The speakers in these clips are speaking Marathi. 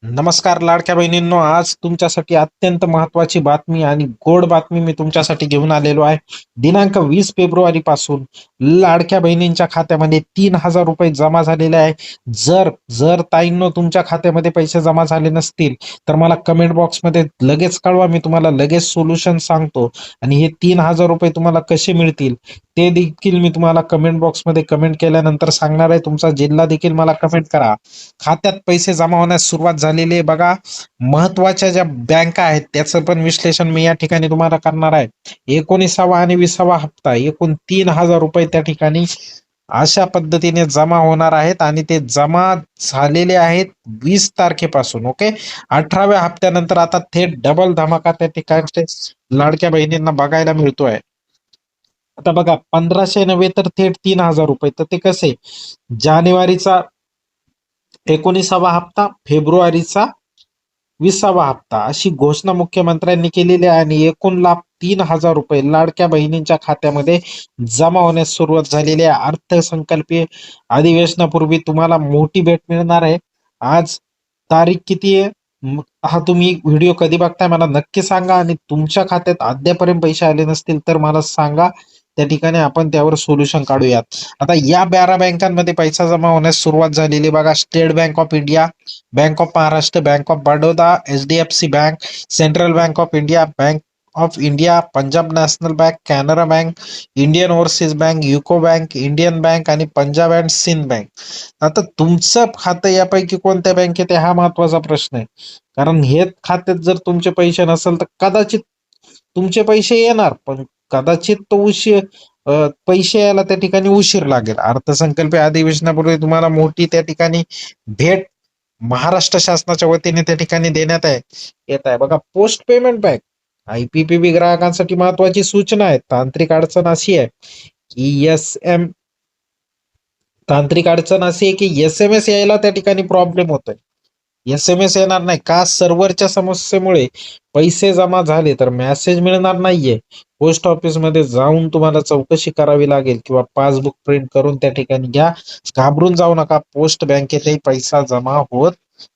नमस्कार लाडक्या बहिणींनो, आज तुमच्यासाठी अत्यंत महत्वाची बातमी आणि गोड बातमी मी तुमच्यासाठी घेऊन आलेलो आहे. दिनांक 20 फेब्रुवारी पासून लाडक्या बहिणींच्या खात्यामध्ये 3,000 रुपये जमा झालेले आहे. जर जर ताईंनो तुमच्या खात्यामध्ये पैसे जमा झाले नसतील तर मला कमेंट बॉक्समध्ये लगेच कळवा, मी तुम्हाला लगेच सोल्युशन सांगतो. आणि हे 3,000 रुपये तुम्हाला कसे मिळतील ते देखील मी तुम्हाला कमेंट बॉक्समध्ये कमेंट केल्यानंतर सांगणार आहे. तुमचा जिल्हा देखील मला कमेंट करा. खात्यात पैसे जमा होण्यास सुरुवात झालेली आहे बघा. महत्वाच्या ज्या बँका आहेत त्याचं पण विश्लेषण मी या ठिकाणी तुम्हाला करणार आहे. 19वा आणि 20वा हप्ता एकूण 3,000 रुपये त्या ठिकाणी अशा पद्धतीने जमा होणार आहेत आणि ते जमा झालेले आहेत 20 तारखेपासून. ओके. 18व्या हप्त्यानंतर आता थेट डबल धमाका त्या ठिकाणचे लाडक्या बहिणींना बघायला मिळतोय. आता बघा, 1,500 नव्हे तर थेट 3,000 रुपये. तर ते कसे? जानेवारीचा 19वा हप्ता, फेब्रुवारीचा 20वा हप्ता अशी घोषणा मुख्यमंत्र्यांनी केलेली आहे आणि एकूण लाभ 3,000 रुपये लाडक्या बहिणींच्या खात्यामध्ये जमा होण्यास सुरुवात झालेली आहे. अर्थसंकल्पीय अधिवेशनापूर्वी तुम्हाला मोठी भेट मिळणार आहे. आज तारीख किती आहे? हा तुम्ही व्हिडिओ कधी बघताय मला नक्की सांगा, आणि तुमच्या खात्यात अद्यापर्यंत पैसे आले नसतील तर मला सांगा. त्या ठिकाणी आपण त्यावर सोल्युशन काढूयात. आता या 12 बँकांमध्ये पैसा जमा होण्यास सुरुवात झालेली बघा. State bank of India, bank of Maharashtra, bank of Baroda, HDFC bank, central bank of India, bank of India, Punjab national bank, Canara bank, Indian overseas bank, UCO bank, Indian bank आणि पंजाब अँड सिंध बँक. आता तुमचं खातं यापैकी कोणत्या बँकेत आहे हा महत्वाचा प्रश्न आहे. कारण हे खात्यात जर तुमचे पैसे नसेल तर कदाचित तुमचे पैसे येणार, पण कदाचित तो पैसे यायला त्या ठिकाणी उशीर लागेल. अर्थसंकल्पीय अधिवेशनापूर्वी तुम्हाला मोठी त्या ठिकाणी भेट महाराष्ट्र शासनाच्या वतीने त्या ठिकाणी देण्यात येत आहे बघा. पोस्ट पेमेंट बँक IPPB ग्राहकांसाठी महत्वाची सूचना आहे. तांत्रिक अडचण अशी आहे की तांत्रिक अडचण अशी आहे की SMS यायला त्या ठिकाणी प्रॉब्लेम होतोय. SMS येणार नाही का? सर्व्हरच्या समस्येमुळे पैसे जमा झाले तर मेसेज मिळणार नाहीये. पोस्ट ऑफिसमध्ये जाऊन तुम्हाला चौकशी करावी लागेल किंवा पासबुक प्रिंट करून त्या ठिकाणी घ्या. घाबरून जाऊ नका, पोस्ट बँकेतही पैसा जमा होत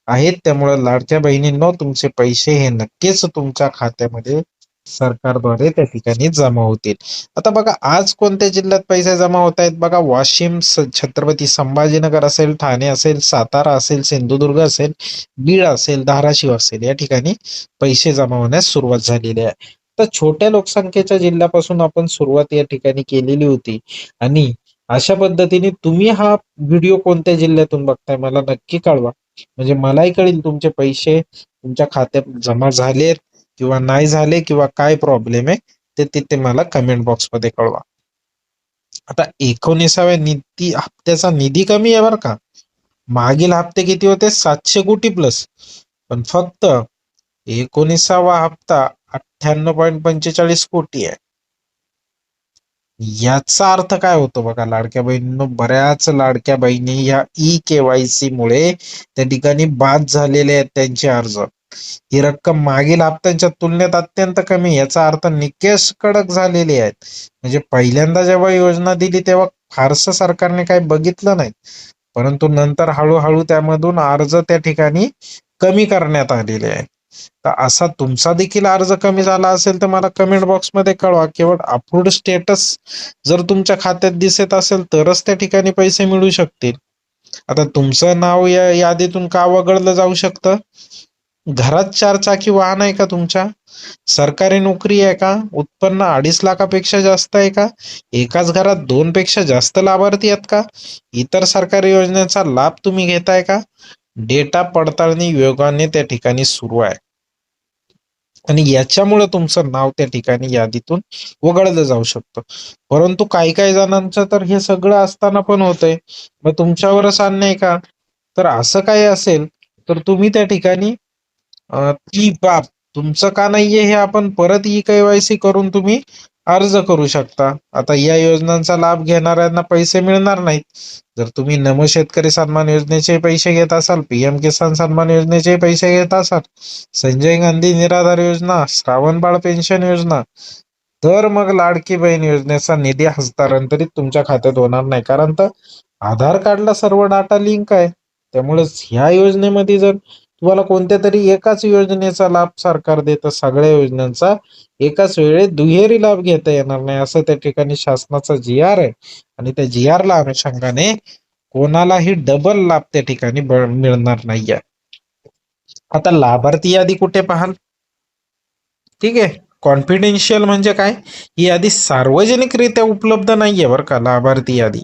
आहेत. त्यामुळे लाडक्या बहिणींनो, तुमचे पैसे हे नक्कीच तुमच्या खात्यामध्ये सरकारद्वारे त्या ठिकाणी जमा होतील. आता बघा, आज कोणत्या जिल्ह्यात पैसे जमा होत आहेत बघा. वाशिम, छत्रपती संभाजीनगर असेल, ठाणे असेल, सातारा असेल, सिंधुदुर्ग असेल, बीड असेल, धाराशिव असेल, या ठिकाणी पैसे जमा होण्यास सुरुवात झालेली आहे. तर छोट्या लोकसंख्येच्या जिल्ह्यापासून आपण सुरुवात या ठिकाणी केलेली होती. आणि अशा पद्धतीने तुम्ही हा व्हिडिओ कोणत्या जिल्ह्यातून बघताय मला नक्की कळवा, म्हणजे मलाही कळेल तुमचे पैसे तुमच्या खात्यात जमा झालेत किंवा नाही झाले किंवा काय प्रॉब्लेम आहे ते तिथे मला कमेंट बॉक्स मध्ये कळवा. आता 19व्या निधी हप्त्याचा निधी कमी आहे बरं का. मागील हप्ते किती होते? 700 कोटी प्लस. पण फक्त 19वा हप्ता 98.45 कोटी आहे. याचा अर्थ काय होतो बघा लाडक्या बहिणींनो, बऱ्याच लाडक्या बहिणी या KYC मुळे त्या ठिकाणी बाद झालेले आहेत त्यांचे अर्ज. ही रक्कम मागील हप्त्यांच्या तुलनेत अत्यंत कमी, याचा अर्थ निकष कडक झालेले आहेत. म्हणजे पहिल्यांदा जेव्हा योजना दिली तेव्हा फारसं सरकारने काही बघितलं नाही, परंतु नंतर हळूहळू त्यामधून अर्ज त्या ठिकाणी कमी करण्यात आलेले आहेत. तर असा तुमचा देखील अर्ज कमी झाला असेल तर मला कमेंट बॉक्समध्ये कळवा. केवळ अप्रूव्ड स्टेटस जर तुमच्या खात्यात दिसत असेल तरच त्या ठिकाणी पैसे मिळू शकतील. आता तुमचं नाव या यादीतून का वगळलं जाऊ शकतं? घरात 4 चाकी वाहन आहे का तुमच्या? सरकारी नोकरी आहे का? उत्पन्न 2.5 लाखापेक्षा जास्त आहे का? एकाच घरात 2 पेक्षा जास्त लाभार्थी आहेत का? इतर सरकारी योजनेचा लाभ तुम्ही घेताय का? डेटा पडताळणी योगाने त्या ठिकाणी सुरू आहे आणि याच्यामुळे तुमचं नाव त्या ठिकाणी यादीतून वगळलं जाऊ शकतं. परंतु काही काही जणांचं तर हे सगळं असताना पण होतंय. मग तुमच्यावरच अन्याय का? तर असं काही असेल तर तुम्ही त्या ठिकाणी ती बाब तुमचं का नाहीये हे आपण परत KYC करून तुम्ही अर्ज करू शकता. आता या योजनांचा लाभ घेणाऱ्यांना पैसे मिळणार नाहीत. जर तुम्ही नमो शेतकरी सन्मान योजनेचे पैसे घेत असाल, PM किसान सन्मान योजनेचे पैसे घेत असाल, संजय गांधी निराधार योजना, श्रावण बाळ पेन्शन योजना, तर मग लाडकी बहीण योजनेचा निधी हस्तांतरित तुमच्या खात्यात होणार नाही. कारण तर आधार कार्डला सर्व डाटा लिंक आहे. त्यामुळे ह्या योजनेमध्ये जर तुम्हाला कोणत्या तरी एकाच योजनेचा लाभ सरकार देतं, सगळ्या योजनांचा एकाच वेळेस दुहेरी लाभ घेता येणार नाही, असं त्या ठिकाणी शासनाचा जी आर आहे. आणि त्या जी ला अनुषंगाने कोणालाही डबल लाभ त्या ठिकाणी मिळणार नाहीये. आता लाभार्थी यादी कुठे पाहाल? ठीक आहे. कॉन्फिडेन्शियल म्हणजे काय? ही यादी सार्वजनिकरित्या उपलब्ध नाहीये बरं का, लाभार्थी यादी.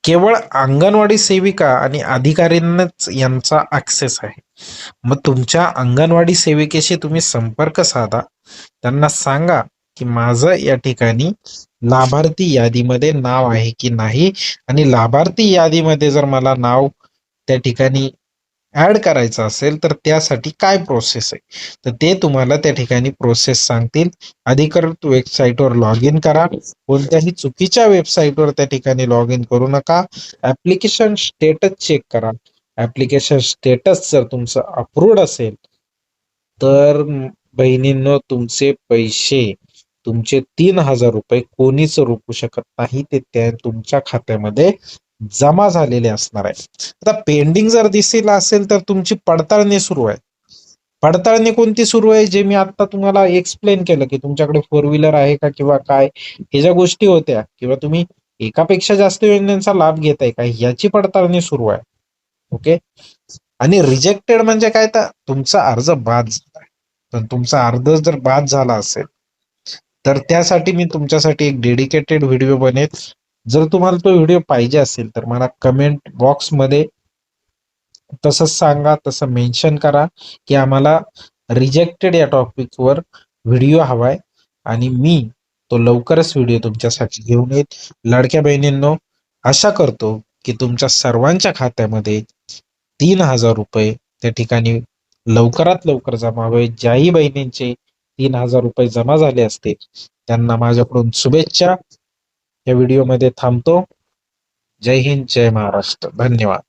केवळ अंगणवाडी सेविका आणि अधिकाऱ्यांनाच यांचा ऍक्सेस आहे. मग तुमच्या अंगणवाडी सेविकेशी तुम्ही संपर्क साधा. त्यांना सांगा की माझं या ठिकाणी लाभार्थी यादीमध्ये नाव आहे की नाही, आणि लाभार्थी यादीमध्ये जर मला नाव त्या ठिकाणी ऍड करायचं असेल तर त्यासाठी काय प्रोसेस आहे, तर ते तुम्हाला त्या ठिकाणी प्रोसेस सांगतील. अधिकृत वेबसाईटवर लॉग इन करा. कोणत्याही चुकीच्या वेबसाईटवर त्या ठिकाणी लॉग इन करू नका. ऍप्लिकेशन स्टेटस चेक करा. ऍप्लिकेशन स्टेटस जर तुमचं अप्रूव्ड असेल तर बहिणींनो, तुमचे पैसे, तुमचे 3,000 रुपये कोणीच रोखू शकत नाही. ते त्या तुमच्या खात्यामध्ये जमा झालेले असणार आहे. आता पेंडिंग जर दिसेल असेल तर तुमची पडताळणी सुरू आहे. पडताळणी कोणती सुरू आहे? जे मी आता तुम्हाला एक्सप्लेन केलं की तुमच्याकडे फोर व्हीलर आहे का किंवा काय, हे ज्या गोष्टी होत्या, किंवा तुम्ही एकापेक्षा जास्त योजनांचा लाभ घेताय का, याची पडताळणी सुरू आहे. ओके. आणि रिजेक्टेड म्हणजे काय, तर तुमचा अर्ज बाद झाला. पण तुमचा अर्ज जर बाद झाला असेल तर त्यासाठी मी तुमच्यासाठी एक डेडिकेटेड व्हिडिओ बनेल. जर तुम्हाला तो व्हिडिओ पाहिजे असेल तर मला कमेंट बॉक्समध्ये तसंच सांगा, तसं मेन्शन करा की आम्हाला रिजेक्टेड या टॉपिकवर व्हिडिओ हवाय, आणि मी तो लवकरच व्हिडिओ तुमच्यासाठी घेऊन येईल. लाडक्या बहिणींनो, आशा करतो की तुमच्या सर्वांच्या खात्यामध्ये 3,000 रुपये त्या ठिकाणी लवकरात लवकर जमा होईल. ज्याही बहिणींचे 3,000 रुपये जमा झाले असतील त्यांना माझ्याकडून शुभेच्छा. या व्हिडिओमध्ये थांबतो. जय हिंद, जय महाराष्ट्र. धन्यवाद.